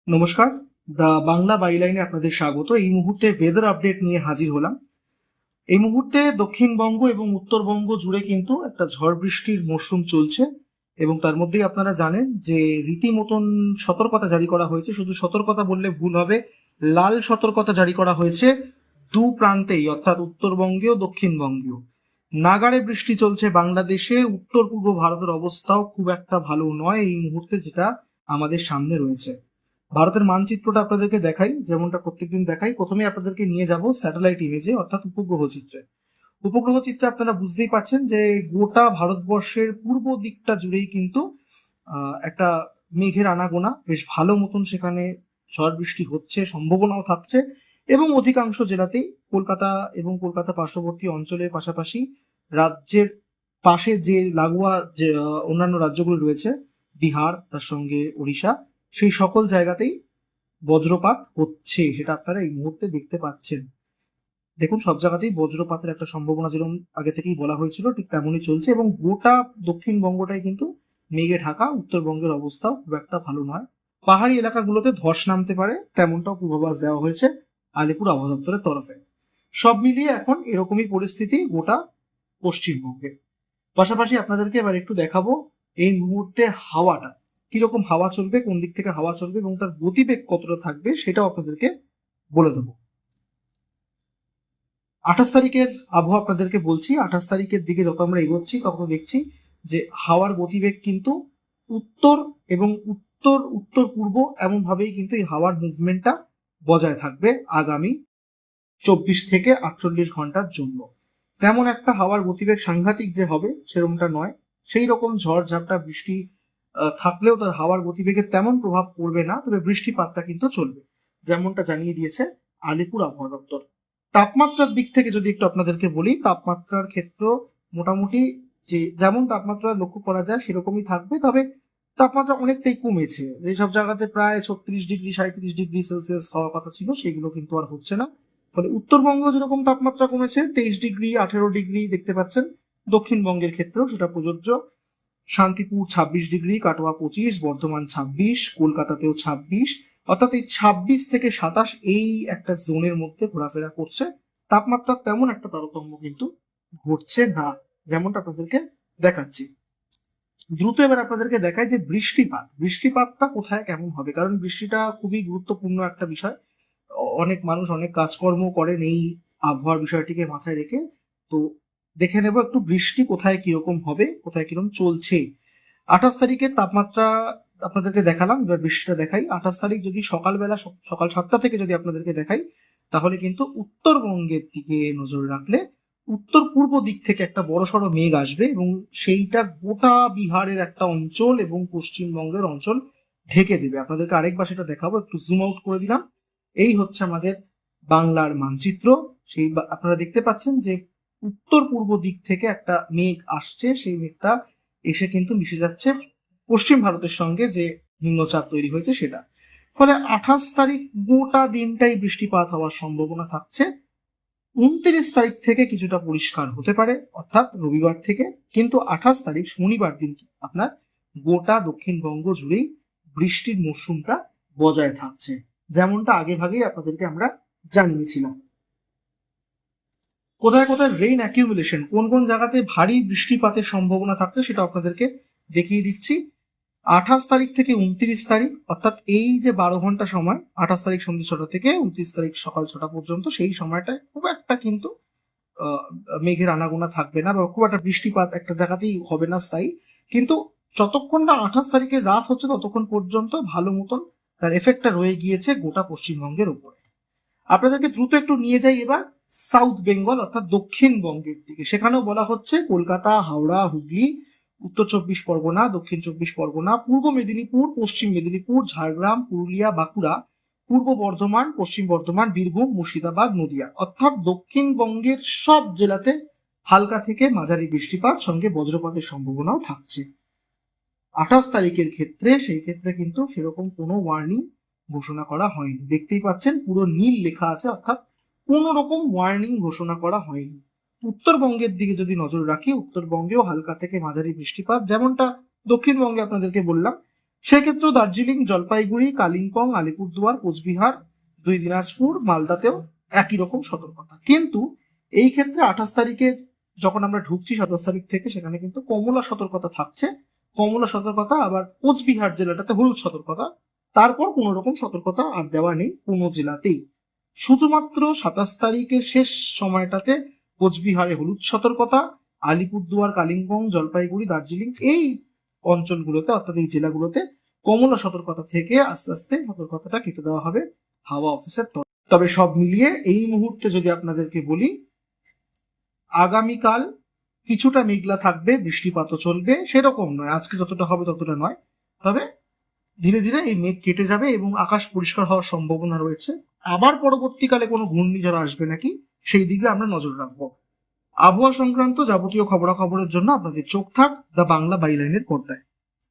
নমস্কার, দা বাংলা বাইলাইনে আপনাদের স্বাগত। এই মুহূর্তে ওয়েদার আপডেট নিয়ে হাজির হলাম। এই মুহূর্তে দক্ষিণবঙ্গ এবং উত্তরবঙ্গ জুড়ে কিন্তু একটা ঝড় বৃষ্টির মরশুম চলছে এবং তার মধ্যেই আপনারা জানেন যে রীতিমতন সতর্কতা জারি করা হয়েছে। শুধু সতর্কতা বললে ভুল হবে, লাল সতর্কতা জারি করা হয়েছে দু প্রান্তেই, অর্থাৎ উত্তরবঙ্গেও দক্ষিণবঙ্গেও। নাগাড়ে বৃষ্টি চলছে বাংলাদেশে। উত্তর পূর্ব ভারতের অবস্থাও খুব একটা ভালো নয় এই মুহূর্তে, যেটা আমাদের সামনে রয়েছে। ভারতের মানচিত্রটা আপনাদেরকে দেখাই, যেমনটা প্রত্যেকদিন দেখাই। প্রথমে আপনাদেরকে নিয়ে যাব স্যাটেলাইট ইমেজে, অর্থাৎ উপগ্রহ চিত্রে। উপগ্রহ চিত্রে আপনারা বুঝতেই পারছেন যে গোটা ভারতবর্ষের পূর্ব দিকটা জুড়েই কিন্তু একটা মেঘের আনাগোনা, বেশ ভালো মতন সেখানে ঝড় বৃষ্টি হচ্ছে, সম্ভাবনাও থাকছে। এবং অধিকাংশ জেলাতেই কলকাতা এবং কলকাতা পার্শ্ববর্তী অঞ্চলের পাশাপাশি রাজ্যের পাশে যে লাগোয়া যে অন্যান্য রাজ্যগুলো রয়েছে, বিহার, তার সঙ্গে ওড়িশা, সেই সকল জায়গাতেই বজ্রপাত হচ্ছে, সেটা আপনারা এই মুহূর্তে দেখতে পাচ্ছেন। দেখুন, সব জায়গাতেই বজ্রপাতের একটা সম্ভাবনা যেরকম আগে থেকেই বলা হয়েছিল ঠিক তেমনই চলছে এবং গোটা দক্ষিণবঙ্গটাই কিন্তু মেঘে ঢাকা। উত্তরবঙ্গের অবস্থাও খুব একটা ভালো নয়। পাহাড়ি এলাকাগুলোতে ধস নামতে পারে, তেমনটাও পূর্বাভাস দেওয়া হয়েছে আলিপুর আবহাওয়া দপ্তরের তরফে। সব মিলিয়ে এখন এরকমই পরিস্থিতি গোটা পশ্চিমবঙ্গে। পাশাপাশি আপনাদেরকে এবার একটু দেখাবো এই মুহূর্তে হাওয়াটা কিরকম, হাওয়া চলবে, কোন দিক থেকে হাওয়া চলবে এবং তার গতিবেগ কতটা থাকবে সেটাও আপনাদেরকে বলে দেবো। 28 তারিখের আবহাওয়া আপনাদেরকে বলছি। 28 তারিখের দিকে যত আমরা এগোচ্ছি তত দেখছি যে হাওয়ার গতিবেগ কিন্তু উত্তর এবং উত্তর উত্তর পূর্ব এমন ভাবেই কিন্তু এই হাওয়ার মুভমেন্টটা বজায় থাকবে আগামী 24 থেকে 48 ঘন্টার জন্য। তেমন একটা হাওয়ার গতিবেগ সাংঘাতিক যে হবে সেরকমটা নয়। সেই রকম ঝড় ঝাপটা বৃষ্টি থাকলেও তার হাওয়ার গতিবেগের তেমন প্রভাব পড়বে না, তবে বৃষ্টিপাতটা কিন্তু চলবে, যেমনটা জানিয়ে দিয়েছে আলিপুর আবহাওয়া দপ্তর। তাপমাত্রার দিক থেকে যদি একটু আপনাদেরকে বলি, তাপমাত্রার ক্ষেত্র মোটামুটি যে যেমন তাপমাত্রা লক্ষ্য করা যায় সেরকমই থাকবে, তবে তাপমাত্রা অনেকটাই কমেছে। যেসব জায়গাতে প্রায় 36 ডিগ্রি 37 ডিগ্রি সেলসিয়াস হওয়ার কথা ছিল সেগুলো কিন্তু আর হচ্ছে না। ফলে উত্তরবঙ্গ যেরকম তাপমাত্রা কমেছে 23 ডিগ্রি 18 ডিগ্রি দেখতে পাচ্ছেন, দক্ষিণবঙ্গের ক্ষেত্রেও সেটা প্রযোজ্য। শান্তিপুর 26 ডিগ্রি, কাটোয়া 25, বর্ধমান 26, কলকাতাতেও 26, অর্থাৎ এই 26 থেকে 27 এই একটা জোনের মধ্যে ঘোরাফেরা করছে। তাপমাত্রার তেমন একটা তারতম্য কিন্তু ঘটছে না, যেমনটা আপনাদেরকে দেখাচ্ছি। দ্রুত এবার আপনাদেরকে দেখায় যে বৃষ্টিপাতটা কোথায় কেমন হবে, কারণ বৃষ্টিটা খুবই গুরুত্বপূর্ণ একটা বিষয়। অনেক মানুষ অনেক কাজকর্ম করেন এই আবহাওয়ার বিষয়টিকে মাথায় রেখে। তো দেখে নেব একটু বৃষ্টি কোথায় কিরকম হবে, কোথায় কিরকম চলছে। 28 তারিখের তাপমাত্রা আপনাদেরকে দেখালাম, এবার বৃষ্টিটা দেখাই। 28 তারিখ যদি সকালবেলা সকাল 7টা থেকে যদি আপনাদেরকে দেখাই, তাহলে কিন্তু উত্তরবঙ্গের দিকে নজর রাখলে উত্তর পূর্ব দিক থেকে একটা বড়সড় মেঘ আসবে এবং সেইটা গোটা বিহারের একটা অঞ্চল এবং পশ্চিমবঙ্গের অঞ্চল ঢেকে দেবে। আপনাদেরকে আরেকবার সেটা দেখাবো, একটু জুম আউট করে দিলাম। এই হচ্ছে আমাদের বাংলার মানচিত্র। সেই আপনারা দেখতে পাচ্ছেন যে উত্তর পূর্ব দিক থেকে একটা মেঘ আসছে, সেই মেঘটা এসে কিন্তু মিশে যাচ্ছে পশ্চিম ভারতের সঙ্গে যে নিম্নচাপ তৈরি হয়েছে সেটা। ফলে 28 তারিখ গোটা দিনটাই বৃষ্টিপাত হওয়ার সম্ভাবনা থাকছে। 29 তারিখ থেকে কিছুটা পরিষ্কার হতে পারে, অর্থাৎ রবিবার থেকে। কিন্তু 28 তারিখ শনিবার দিন আপনার গোটা দক্ষিণবঙ্গ জুড়েই বৃষ্টির মরশুমটা বজায় থাকছে, যেমনটা আগে ভাগেই আপনাদেরকে আমরা জানিয়েছিলাম। কোথায় কোথায় রেইন অ্যাকিউমুলেশন, কোন কোন জায়গাতে ভারী বৃষ্টিপাতের সম্ভাবনা থাকছে সেটা আপনাদেরকে দেখিয়ে দিচ্ছি। 28 তারিখ থেকে 29 তারিখ, অর্থাৎ এই যে 12 ঘন্টা সময়, 28 তারিখ সন্ধ্যে 6টা থেকে 29 তারিখ সকাল 6টা পর্যন্ত, সেই সময়টায় খুব একটা কিন্তু মেঘের আনাগোনা থাকবে না বা খুব একটা বৃষ্টিপাত একটা জায়গাতেই হবে না স্থায়ী। কিন্তু যতক্ষণ না 28 তারিখের রাত হচ্ছে ততক্ষণ পর্যন্ত ভালো মতন তার এফেক্টটা রয়ে গিয়েছে গোটা পশ্চিমবঙ্গের উপরে। আপনাদেরকে দ্রুত একটু নিয়ে যাই এবার সাউথ বেঙ্গল, অর্থাৎ দক্ষিণবঙ্গের দিকে। সেখানেও বলা হচ্ছে কলকাতা, হাওড়া, হুগলি, উত্তর 24 পরগনা, দক্ষিণ 24 পরগনা, পূর্ব মেদিনীপুর, পশ্চিম মেদিনীপুর, ঝাড়গ্রাম, পুরুলিয়া, বাঁকুড়া, পূর্ব বর্ধমান, পশ্চিম বর্ধমান, বীরভূম, মুর্শিদাবাদ, নদিয়া, অর্থাৎ দক্ষিণবঙ্গের সব জেলাতে হালকা থেকে মাঝারি বৃষ্টিপাত সঙ্গে বজ্রপাতের সম্ভাবনাও থাকছে। 28 তারিখের ক্ষেত্রে সেই ক্ষেত্রে কিন্তু সেরকম কোনো ওয়ার্নিং ঘোষণা করা হয়নি। দেখতেই পাচ্ছেন পুরো নীল লেখা আছে, অর্থাৎ কোনো রকম ওয়ার্নিং ঘোষণা করা হয়নি। উত্তরবঙ্গের দিকে যদি নজর রাখি, উত্তরবঙ্গেও হালকা থেকে মাঝারি বৃষ্টিপাত, যেমনটা দক্ষিণবঙ্গে আপনাদেরকে বললাম সেক্ষেত্রেও দার্জিলিং, জলপাইগুড়ি, কালিম্পং, আলিপুরদুয়ার, কোচবিহার, 2 দিনাজপুর, মালদাতেও একই রকম সতর্কতা। কিন্তু এই ক্ষেত্রে 28 তারিখে যখন আমরা ঢুকছি 27 তারিখ থেকে, সেখানে কিন্তু কমলা সতর্কতা থাকছে। কমলা সতর্কতা, আবার কোচবিহার জেলাটাতে হলুদ সতর্কতা। তারপর কোনো রকম সতর্কতা আর দেওয়া নেই কোনো জেলাতেই। শুধুমাত্র 27 তারিখের শেষ সময়টাতে কোচবিহারে হলুদ সতর্কতা, আলিপুরদুয়ার, কালিম্পং, জলপাইগুড়ি, দার্জিলিং এই অঞ্চলগুলোতে অর্থাৎ এই জেলাগুলোতে কমলা সতর্কতা থেকে আস্তে আস্তে সতর্কতাটা কেটে দেওয়া হবে হাওয়া অফিসের তরফ। তবে সব মিলিয়ে এই মুহূর্তে যদি আপনাদেরকে বলি, আগামীকাল কিছুটা মেঘলা থাকবে, বৃষ্টিপাতও চলবে, সেরকম নয়, আজকে যতটা হবে ততটা নয়। তবে ধীরে ধীরে এই মেঘ কেটে যাবে এবং আকাশ পরিষ্কার হওয়ার সম্ভাবনা রয়েছে। আবার পরবর্তীকালে কোনো ঘূর্ণিঝড় আসবে নাকি সেই দিকে আমরা নজর রাখবো। আবহাওয়া সংক্রান্ত যাবতীয় খবরাখবরের জন্য আপনাদের চোখ থাক দ্য বাংলা বাইলাইনের পর্দায়।